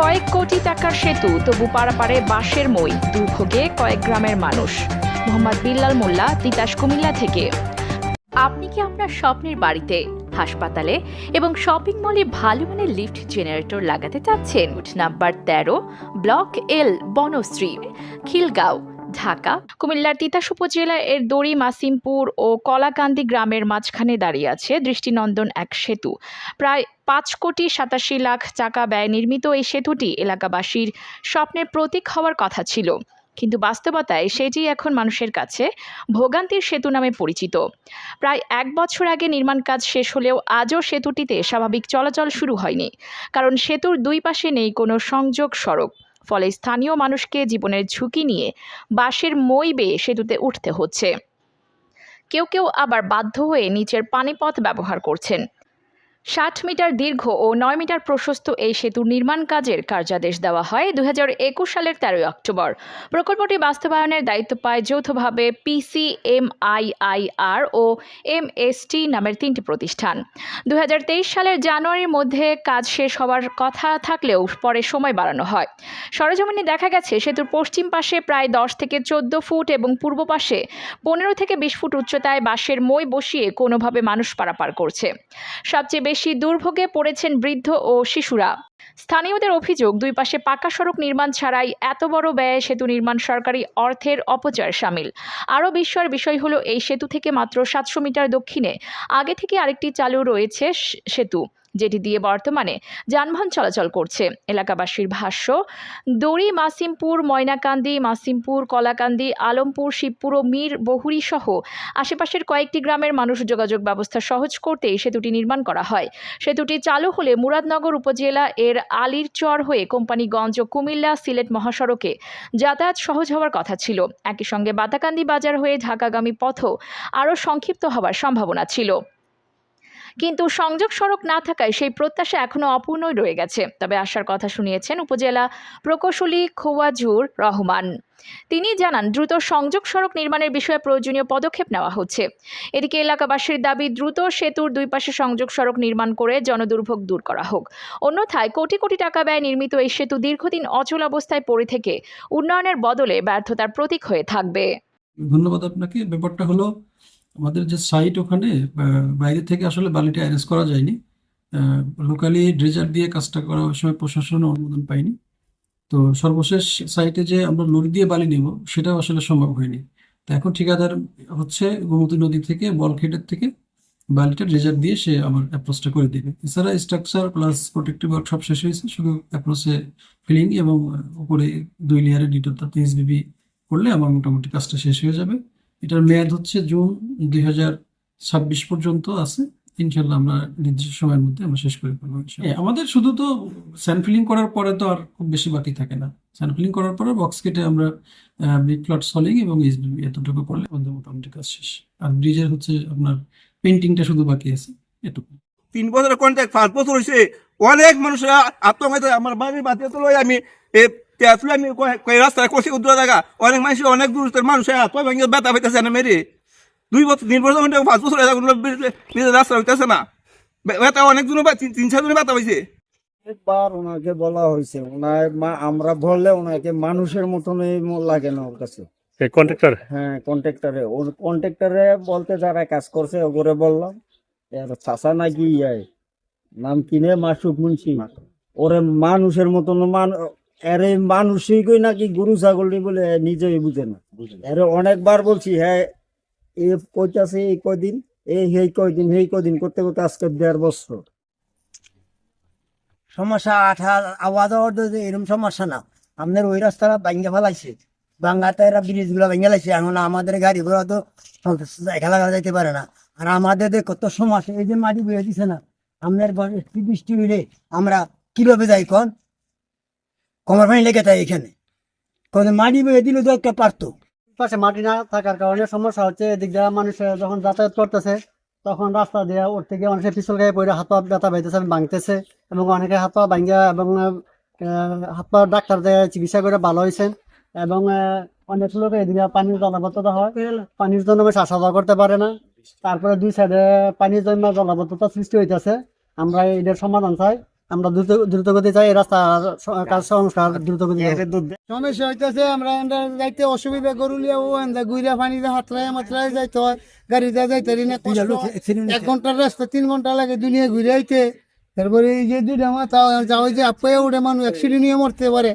কয়েক কোটি টাকার সেতু তবু পারাপারে বাঁশের মই, দুর্ভোগে কয়েক গ্রামের মানুষ। মোহাম্মদ বিল্লাল মোল্লা, তিতাস, কুমিল্লা থেকে। আপনি কি আপনার স্বপ্নের বাড়িতে, হাসপাতালে এবং শপিং মলে ভালো মানের লিফট জেনারেটর লাগাতে চাচ্ছেন? Number 13, block L, Banasree, Khilgaon, Dhaka. কুমিল্লার তিতাস উপজেলা এর দড়ি, মাসিমপুর ও কলাকান্দি গ্রামের মাঝখানে দাঁড়িয়ে আছে দৃষ্টিনন্দন এক সেতু। প্রায় 5,87,00,000 টাকা ব্যয় নির্মিত এই সেতুটি এলাকাবাসীর স্বপ্নের প্রতীক হওয়ার কথা ছিল, কিন্তু বাস্তবতায় সেটি এখন মানুষের কাছে ভোগান্তির সেতু নামে পরিচিত। প্রায় 1 বছর আগে নির্মাণ কাজ শেষ হলেও আজও সেতুটিতে স্বাভাবিক চলাচল শুরু হয়নি, কারণ সেতুর দুই পাশে নেই কোনো সংযোগ সড়ক। ফলে স্থানীয় মানুষকে জীবনের ঝুঁকি নিয়ে বাঁশের মই বেয়ে সেতুতে উঠতে হচ্ছে। কেউ কেউ আবার বাধ্য হয়ে নিচের পানিপথ ব্যবহার করছেন। 60 মিটার দীর্ঘ ও 9 মিটার প্রশস্ত এই সেতুর নির্মাণ কাজের কার্যাদেশ দেওয়া হয় 2021 সালের 13 অক্টোবর। প্রকল্পটি বাস্তবায়নের দায়িত্ব পায় যৌথভাবে PCMIIR ও MST নামের 3টি প্রতিষ্ঠান। 2023 সালের জানুয়ারির মধ্যে কাজ শেষ হওয়ার কথা থাকলেও পরে সময় বাড়ানো হয়। সরেজমিনে দেখা গেছে সেতুর পশ্চিম পাশে প্রায় 10 থেকে 14 ফুট এবং পূর্ব পাশে 15 থেকে 20 ফুট উচ্চতায় বাঁশের মই বসিয়ে কোনোভাবে মানুষ পারাপার করছে। সবচেয়ে বেশি দুর্ভোগে পড়েছেন বৃদ্ধ ও শিশুরা। স্থানীয়দের অভিযোগ, দুই পাশে পাকা সড়ক নির্মাণ ছাড়াই এত বড় ব্যয়ে সেতু নির্মাণ সরকারি অর্থের অপচয় শামিল। আরও বিস্ময়ের বিষয় হলো, এই সেতু থেকে মাত্র 700 মিটার দক্ষিণে আগে থেকে আরেকটি চালু রয়েছে সেতু, যেটি দিয়ে বর্তমানে যানবাহন চলাচল করছে। এলাকাবাসীর ভাষ্য, দড়ি, মাসিমপুর, ময়নাকান্দি, মাসিমপুর, কলাকান্দি, আলমপুর, শিবপুর ও মীর বহুরী সহ আশেপাশের কয়েকটি গ্রামের মানুষ যোগাযোগ ব্যবস্থা সহজ করতে এই সেতুটি নির্মাণ করা হয়। সেতুটি চালু হলে মুরাদনগর উপজেলা এর আলীরচর হয়ে কোম্পানিগঞ্জ ও কুমিল্লা সিলেট মহাসড়কে যাতায়াত সহজ হওয়ার কথা ছিল। একই সঙ্গে বাতাকান্দি বাজার হয়ে ঢাকাগামী পথও আরও সংক্ষিপ্ত হওয়ার সম্ভাবনা ছিল, কিন্তু সংযোগ সড়ক না থাকায় সেই প্রত্যাশা এখনো অপূর্ণই রয়ে গেছে। তবে আশার কথা শুনিয়েছেন উপজেলা প্রকৌশলী খোয়াজুর রহমান। তিনি জানান, দ্রুত সংযোগ সড়ক নির্মাণের বিষয়ে প্রয়োজনীয় পদক্ষেপ নেওয়া হচ্ছে। এদিকে এলাকাবাসীর দাবি, দ্রুত সেতুর দুই পাশে সংযোগ সড়ক নির্মাণ করে জনদুর্ভোগ দূর করা হোক। অন্যথায় কোটি কোটি টাকা ব্যয় নির্মিত এই সেতু দীর্ঘদিন অচল অবস্থায় পড়ে থেকে উন্নয়নের বদলে ব্যর্থতার প্রতীক হয়ে থাকবে। ধন্যবাদ আপনাকে। ব্যাপারটা হলো, আমাদের যে সাইট, ওখানে বাইরে থেকে আসলে বালিটা অ্যারেঞ্জ করা যায়নি। লোকালি ড্রেজার দিয়ে কাজটা করা, ওই সময় প্রশাসনের অনুমোদন পাইনি। তো সর্বশেষ সাইটে যে আমরা লরি দিয়ে বালি নেব, সেটাও আসলে সম্ভব হয়নি। তো এখন ঠিকাদার হচ্ছে গোমতী নদী থেকে, বলখেটের থেকে বালিটা ড্রেজার দিয়ে সে আমার অ্যাপ্রোচটা করে দিবে। এছাড়া স্ট্রাকচার প্লাস প্রোটেক্টিভ ওয়ার্ক সব শেষ হয়েছে, শুধু অ্যাপ্রোচে ফিলিং এবং উপরে 2 লেয়ারের ডিটেল TSBB করলে আমার মোটামুটি কাজটা শেষ হয়ে যাবে। এটার মেয়াদ হচ্ছে জুন 2026 পর্যন্ত আছে। ইনশাল্লাহ আমরা নির্দিষ্ট সময়ের মধ্যে আমরা শেষ করে ফেলবো। আমাদের শুধু তো স্যান্ড ফিলিং করার পরে তো আর খুব বেশি বাকি থাকে না। স্যান্ড ফিলিং করার পরে বক্স কেটে আমরা ব্রিক ফ্লট সলিং এবং SBB এতটুকু করলে আমাদের মোটামুটি কাজ শেষ। আর ব্রিজের হচ্ছে আপনার পেন্টিংটা শুধু বাকি আছে, এটুকু। 3 বছরের কন্ট্রাক্ট, 5 বছর হয়েছে। অনেক মানুষরা আত্মহত্যা, আমার বাড়ির বাতিল তো লই আমি আমি রাস্তায় করছি উদ্র জায়গা, অনেক মানুষ, অনেক দূর মানুষ আত্মহত্যা ব্যথা হইতেছে না মেরে 2 বছর 3 বছর 5 বছর রাস্তা হইতেছে না, ব্যথা অনেক জন 3-4 জন ব্যথা হয়েছে। একবার ওনাকে বলা হয়েছে, আমরা বললে ওনাকে মানুষের মতনই লাগে না ওর কাছে। কন্ট্রাক্টর, হ্যাঁ, কন্ট্রাক্টরে বলতে যারা কাজ করছে ওরে বললাম, চাষা নাকি নাম কিনে মাসুক মুন্সি, ওরে মানুষের মতন এর মানুষই কই নাকি গরু ছাগল বলে নিজেই বুঝে না। এর অনেকবার বলছি, হ্যাঁ এ কইতাছে এই কয়দিন, এই কয়দিন করতে করতে আজকে 1.5 বছর। সমস্যা আওয়াজ এরকম সমস্যা না, আপনার ওই রাস্তাটা ভাঙ্গে ফেলাইছে, বাঙ্গাতে এরা ব্রিজ গুলো ভেঙে লাইছে। এখন আমাদের গাড়ি ঘোড়া তো খেলা যাইতে পারে না। আর আমাদের কত সমস্যা, এই যে মাটি বয়ে দিছে না, আপনার বৃষ্টি হইলে আমরা কিভাবে যাই কমার পানি লেগে যায় এখানে, মাটি বয়ে দিলে তো একটা পারতো। পাশে মাটি না থাকার কারণে সমস্যা হচ্ছে। এদিক দিয়ে মানুষ যখন যাতায়াত করতেছে তখন রাস্তা দিয়ে ওর থেকে মানুষের পিছল গায়ে পড়ে হাত পা ব্যথা পাইতেছে, ভাঙতেছে, এবং অনেকে হাত পা ভাঙ্গা এবং হাত পা ডাক্তার দিয়ে চিকিৎসা করে ভালো হয়েছেন। এবং অনেক লোক এদিকে পানির জলাবদ্ধতা হয়, পানির জন্য বেশ আসা যাওয়া করতে পারে না। তারপরে 2 সাইডে পানির জন্য জলাবদ্ধতা সৃষ্টি হইতেছে। আমরা এদের সমাধান চাই। আমরা দ্রুত গতি চাই, এই রাস্তার কাজ সংস্কার দ্রুত গতি সমস্যা হইতেছে আমরা যাইতে অসুবিধা করুলিয়া ও গুইরা পানিতে হাতরায় মাত্রায় যাইতে হয়, গাড়িতে যাইতে না, 1 ঘন্টার রাস্তা 3 ঘন্টা লাগে দুনিয়া ঘুরে আইতে। তারপরে এই যে দুইটা মাথা যা ওই যে আপায় উঠে মানুষ অ্যাক্সিডেন্ট নিয়ে মরতে পারে।